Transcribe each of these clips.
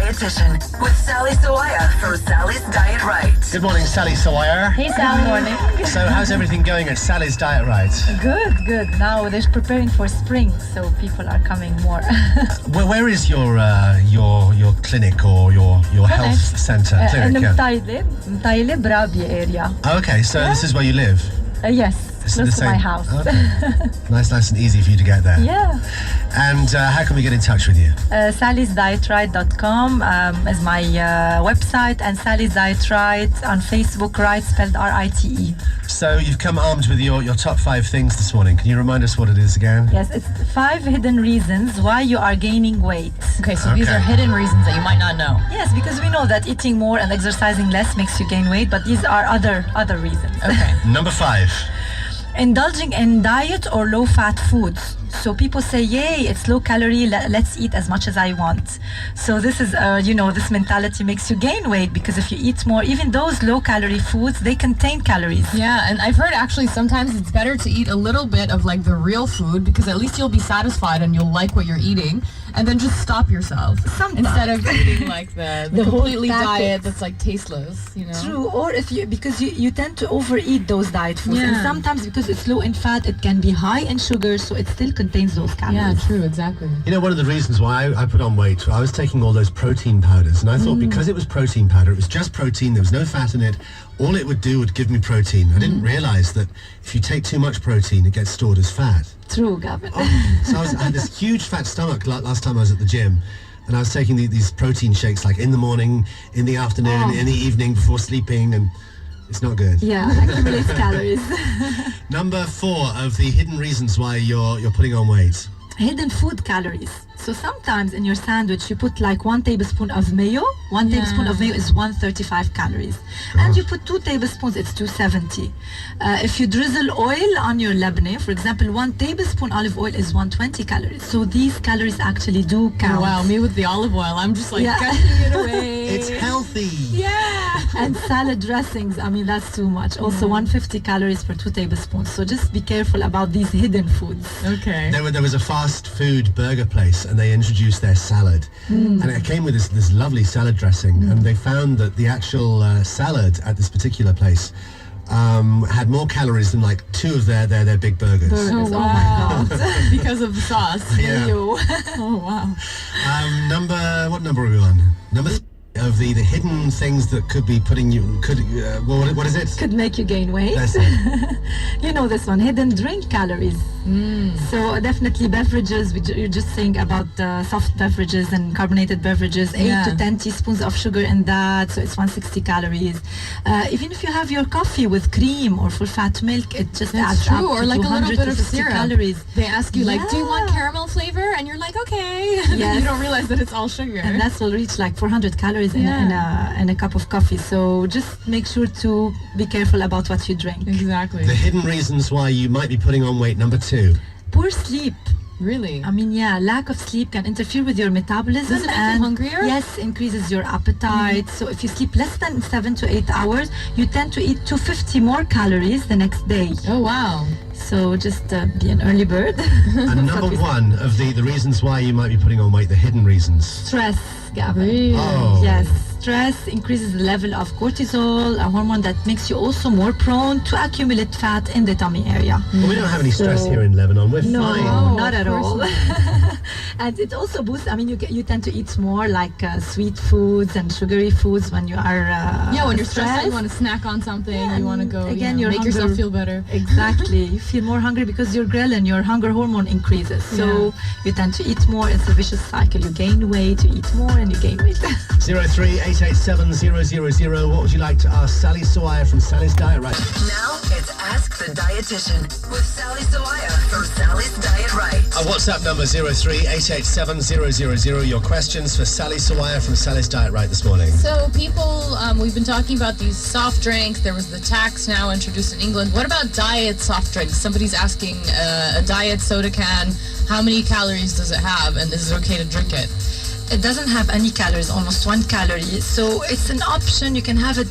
Dietitian with Sally Sawaya from Sally's Diet Right. Good morning, Sally Sawaya. Hey, Sally. Good morning. So how's everything going at Sally's Diet Right? Good. Now they're preparing for spring, so people are coming more. Where is your clinic or your health centre? In Clinic, Mtaile, Brabia area. Okay, so this is where you live? Yes, close to my house. Okay. nice and easy for you to get there. Yeah. And how can we get in touch with you? Sally'sDietRight.com is my website, and Sally's Diet Right on Facebook, right spelled RITE. So you've come armed with your top 5 things this morning. Can you remind us what it is again? Yes, it's 5 hidden reasons why you are gaining weight. Okay, so these are hidden reasons that you might not know. Yes, because we know that eating more and exercising less makes you gain weight, but these are other reasons. Okay. Number 5. Indulging in diet or low-fat foods. So people say, yay, it's low calorie, let's eat as much as I want. So this is, this mentality makes you gain weight, because if you eat more, even those low calorie foods, they contain calories. Yeah, and I've heard actually sometimes it's better to eat a little bit of like the real food, because at least you'll be satisfied and you'll like what you're eating, and then just stop yourself. Instead of eating like the completely diet that's like tasteless, True, or because you tend to overeat those diet foods, and sometimes because it's low in fat, it can be high in sugar, so it still contains those calories. Yeah, true, exactly. One of the reasons why I put on weight, I was taking all those protein powders, and I thought because it was protein powder, it was just protein, there was no fat in it, all it would do would give me protein. I didn't realize that if you take too much protein, it gets stored as fat. True, Gavin. So I had this huge fat stomach last time I was at the gym, and I was taking these protein shakes like in the morning, in the afternoon, in the evening before sleeping, and it's not good. Yeah, accumulates calories. Number 4 of the hidden reasons why you're putting on weight. Hidden food calories. So sometimes in your sandwich you put like 1 tablespoon of mayo. 1 tablespoon of mayo is 135 calories. And you put 2 tablespoons, it's 270. If you drizzle oil on your labneh, for example, 1 tablespoon olive oil is 120 calories. So these calories actually do count. Oh, wow, me with the olive oil, I'm just like cutting it away. It's healthy. Yeah. And salad dressings, that's too much. Also 150 calories per 2 tablespoons. So just be careful about these hidden foods. Okay. There was a fast food burger place, and they introduced their salad, and it came with this lovely salad dressing, and they found that the actual salad at this particular place had more calories than like 2 of their big burgers. Oh wow. Because of the sauce. Yeah. Oh wow. What number are we on? Number 3 of the hidden things that could be putting you what is it? Could make you gain weight. That's it. You know this one, hidden drink calories. So definitely beverages, you're just saying about soft beverages and carbonated beverages, 8 to 10 teaspoons of sugar in that, so it's 160 calories. Even if you have your coffee with cream or full fat milk, it just adds up or to like a little bit of 250 syrup. calories. They ask you like, do you want caramel flavor? And you're like, okay. Yes. You don't realize that it's all sugar. And that will reach like 400 calories in a cup of coffee. So just make sure to be careful about what you drink. Exactly. The hidden reasons why you might be putting on weight, number 2. Poor sleep. Really? Lack of sleep can interfere with your metabolism. Does it make you hungrier? Yes, increases your appetite. So if you sleep less than 7 to 8 hours, you tend to eat 250 more calories the next day. Oh, wow. So just be an early bird. And number 1 of the reasons why you might be putting on weight, the hidden reasons. Stress, Gavin. Really? Oh. Yes. Stress increases the level of cortisol, a hormone that makes you also more prone to accumulate fat in the tummy area. Well, we don't have any stress here in Lebanon. We're fine. No, not at all. And it also boosts, you tend to eat more like sweet foods and sugary foods when you are when you're stressed, you want to snack on something, you want to go, make yourself feel better. Exactly. You feel more hungry because your ghrelin, your hunger hormone increases. So you tend to eat more. It's a vicious cycle. You gain weight, you eat more, and you gain weight. 03-887-000. What would you like to ask Sally Sawaya from Sally's Diet Right? Now it's Ask the Dietitian with Sally Sawaya from Sally's Diet Right. Our WhatsApp number 03-887-000. Your questions for Sally Sawaya from Sally's Diet Right this morning. So people, we've been talking about these soft drinks. There was the tax now introduced in England. What about diet soft drinks? Somebody's asking a diet soda can, how many calories does it have, and is it okay to drink it? It doesn't have any calories, almost 1 calorie. So it's an option. You can have it,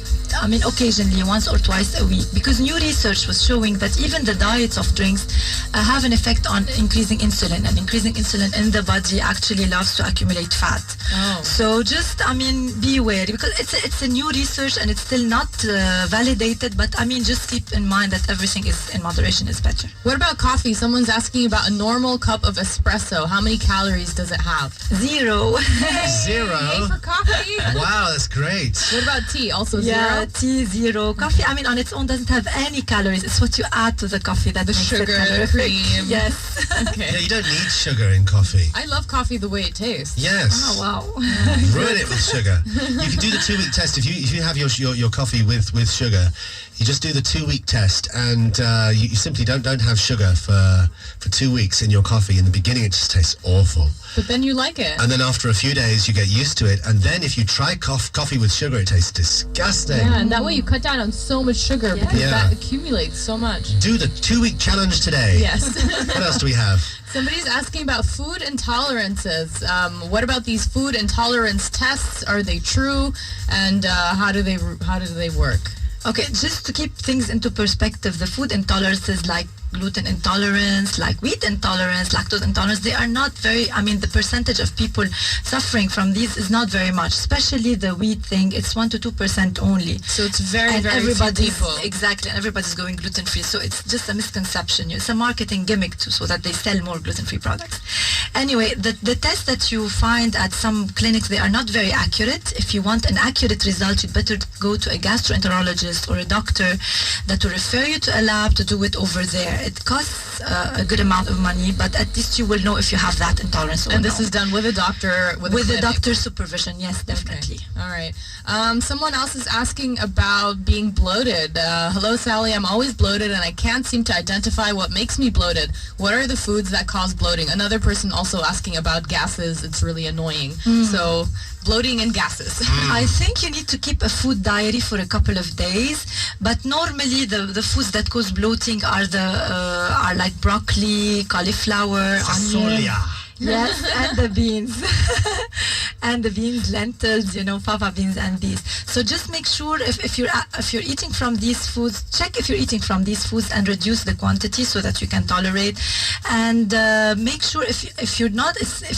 occasionally, once or twice a week. Because new research was showing that even the diets of drinks have an effect on increasing insulin. And increasing insulin in the body actually loves to accumulate fat. Oh. So just, be wary. Because it's a new research and it's still not validated. But, just keep in mind that everything is in moderation is better. What about coffee? Someone's asking about a normal cup of espresso. How many calories does it have? 0. Zero. Yay for coffee. Wow, that's great. What about tea? Also Yeah, 0? tea 0. Coffee, on its own doesn't have any calories. It's what you add to the coffee that makes sugar, it calorific. cream. Yes. Okay. Yeah, you don't need sugar in coffee. I love coffee the way it tastes. Yes. Oh, wow. Ruin it with sugar. You can do the 2-week test. If you have your coffee with sugar, you just do the 2-week test, and you simply don't have sugar for 2 weeks in your coffee. In the beginning, it just tastes awful. But then you like it. And then after a few days, you get used to it. And then if you try coffee with sugar, it tastes disgusting. Yeah, and that way you cut down on so much sugar because Yeah. that accumulates so much. Do the 2-week challenge today. Yes. What else do we have? Somebody's asking about food intolerances. What about these food intolerance tests? Are they true? And how do they work? Okay, just to keep things into perspective, the food intolerances like gluten intolerance, like wheat intolerance, lactose intolerance, they are not very, the percentage of people suffering from these is not very much, especially the wheat thing. It's 1 to 2% only. So it's very, And very few people. Exactly, and everybody's going gluten-free. So it's just a misconception. It's a marketing gimmick too, so that they sell more gluten-free products. Anyway, the tests that you find at some clinics, they are not very accurate. If you want an accurate result, you'd better go to a gastroenterologist or a doctor that will refer you to a lab to do it over there. It costs a good amount of money, but at least you will know if you have that intolerance or And this not. is done with a doctor, with a the clinic. doctor's supervision, yes, definitely. Okay. All right. Someone else is asking about being bloated. Hello, Sally. I'm always bloated, and I can't seem to identify what makes me bloated. What are the foods that cause bloating? Another person also asking about gases. It's really annoying. So bloating and gases. I think you need to keep a food diary for a couple of days, but normally the foods that cause bloating are like broccoli, cauliflower, onion. Fasolia. Yes, and the beans. And the beans, lentils, fava beans and these. So just make sure if you're eating from these foods, check if you're eating from these foods and reduce the quantity so that you can tolerate. And make sure if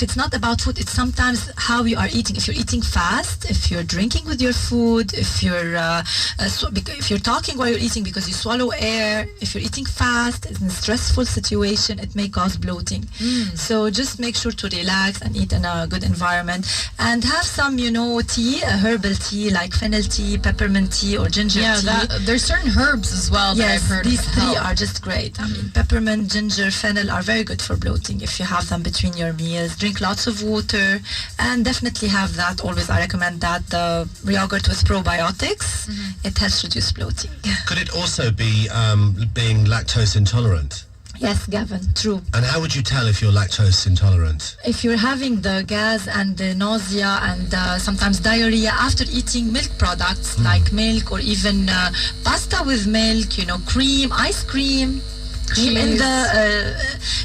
it's not about food, it's sometimes how you are eating. If you're eating fast, if you're drinking with your food, if you're talking while you're eating because you swallow air, if you're eating fast in a stressful situation, it may cause bloating. So just make sure to relax and eat in a good environment and have some, tea, a herbal tea like fennel tea, peppermint tea, or ginger tea. There's certain herbs as well that Yes, I've heard these three help. are just great. Peppermint, ginger, fennel are very good for bloating if you have them between your meals. Drink lots of water and definitely have that. Always, I recommend that. The yogurt with probiotics, it helps reduce bloating. Could it also be being lactose intolerant? Yes, Gavin, true. And how would you tell if you're lactose intolerant? If you're having the gas and the nausea and sometimes diarrhea after eating milk products like milk or even pasta with milk, cream, ice cream, in the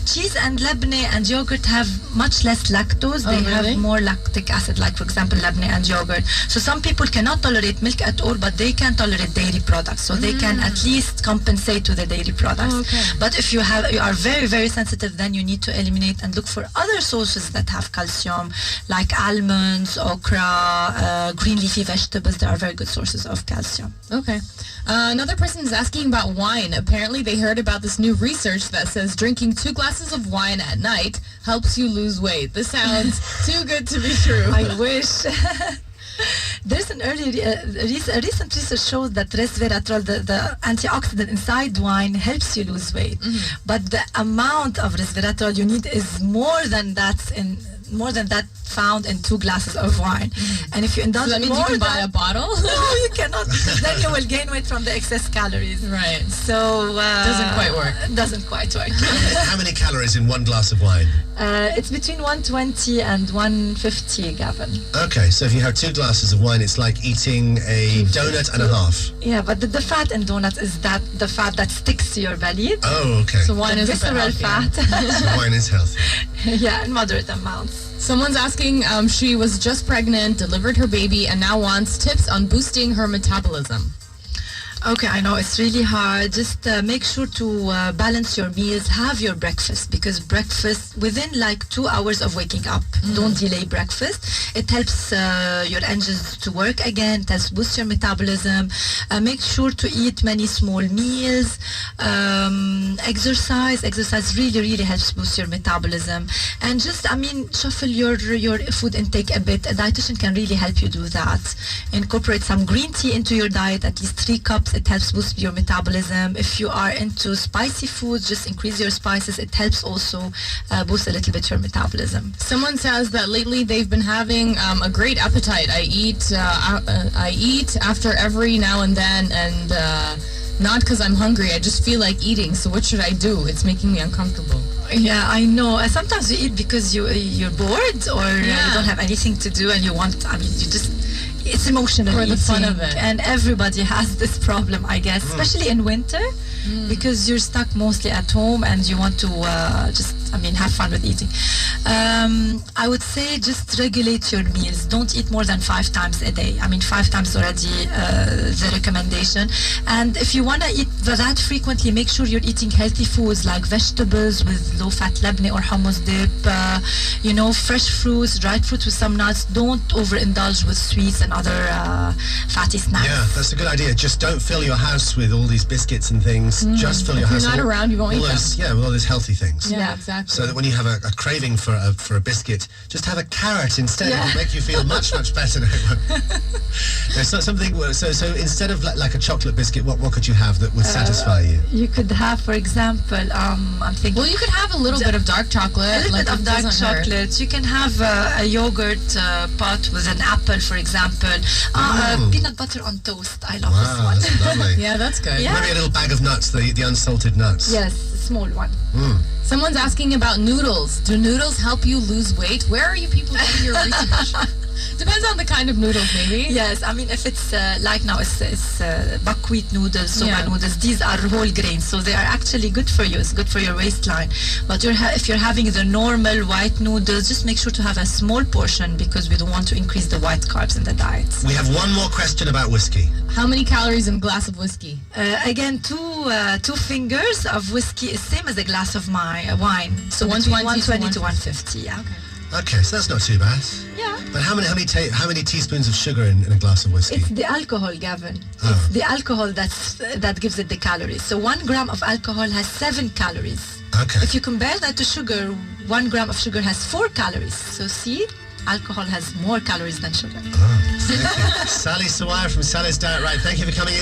cheese and labneh and yogurt have much less lactose. They really? have more lactic acid, like for example labneh and yogurt. So some people cannot tolerate milk at all, but they can tolerate dairy products. So they can at least compensate to the dairy products. Okay. But if you are very, very sensitive, then you need to eliminate and look for other sources that have calcium, like almonds, okra, green leafy vegetables. They are very good sources of calcium. Okay. Another person is asking about wine. Apparently they heard about this new research that says drinking 2 glasses of wine at night helps you lose weight. This sounds too good to be true. I wish. There's a recent research shows that resveratrol, the antioxidant inside wine, helps you lose weight. But the amount of resveratrol you need is more than that found in 2 glasses of wine. And if you indulge So that means you can buy a bottle? No, you cannot, because then you will gain weight from the excess calories. Right. So Doesn't quite work. Doesn't quite work. How many calories in 1 glass of wine? It's between 120 and 150, Gavin. Okay, so if you have 2 glasses of wine, it's like eating a donut and a half. Yeah, but the fat in donuts is the fat that sticks to your belly. Oh, okay. So wine The is a bit visceral healthier. fat. So wine is healthy. Yeah, in moderate amounts. Someone's asking, she was just pregnant, delivered her baby, and now wants tips on boosting her metabolism. Okay, I know it's really hard. Just make sure to balance your meals. Have your breakfast, because breakfast within like 2 hours of waking up. Don't delay breakfast. It helps your engines to work again. It helps boost your metabolism. Make sure to eat many small meals. Exercise really helps boost your metabolism. And just, shuffle your food intake a bit. A dietitian can really help you do that. Incorporate some green tea into your diet, at least 3 cups. It helps boost your metabolism. If you are into spicy foods, just increase your spices. It helps also boost a little bit your metabolism. Someone says that lately they've been having a great appetite. I eat after every now and then, and not because I'm hungry. I just feel like eating. So what should I do? It's making me uncomfortable. Yeah, I know. Sometimes you eat because you're bored, or you don't have anything to do, and you just... It's emotional for the eating, fun of it. And everybody has this problem, I guess, especially in winter, because you're stuck mostly at home and you want to have fun with eating. I would say just regulate your meals. Don't eat more than 5 times a day. 5 times is already the recommendation. And if you want to eat that frequently, make sure you're eating healthy foods like vegetables with low-fat labne or hummus dip, fresh fruits, dried fruit with some nuts. Don't overindulge with sweets and other fatty snacks. Yeah, that's a good idea. Just don't fill your house with all these biscuits and things. Just fill your house. If you're not around, you won't eat them. Yeah, with all those healthy things. Yeah, exactly. So that when you have a craving for a biscuit, just have a carrot instead. Yeah. It'll make you feel much better. So instead of like a chocolate biscuit, what could you have that would satisfy you? You could have, for example, I'm thinking... Well, you could have a little bit of dark chocolate. A little bit of dark chocolate. You can have a yogurt pot with an apple, for example. Peanut butter on toast. I love this one. That's lovely. Yeah, that's good. Yeah. Maybe a little bag of nuts, the unsalted nuts. Yes, small one. Someone's asking about noodles. Do noodles help you lose weight? Where are you people getting your research? Depends on the kind of noodles, maybe. Yes, if it's like now, it's buckwheat noodles, soba noodles. These are whole grains, so they are actually good for you. It's good for your waistline. But if you're having the normal white noodles, just make sure to have a small portion, because we don't want to increase the white carbs in the diet. We have one more question about whiskey. How many calories in a glass of whiskey? Again, two fingers of whiskey is same as a glass of wine. So between 120 to 150. Yeah. Okay, so that's not too bad. Yeah. But how many teaspoons of sugar in a glass of whiskey? It's the alcohol, Gavin. It's the alcohol that gives it the calories. So 1 gram of alcohol has 7 calories. Okay. If you compare that to sugar, 1 gram of sugar has 4 calories. So see, alcohol has more calories than sugar. Thank you. Sally Sawaya from Sally's Diet Right. Thank you for coming in.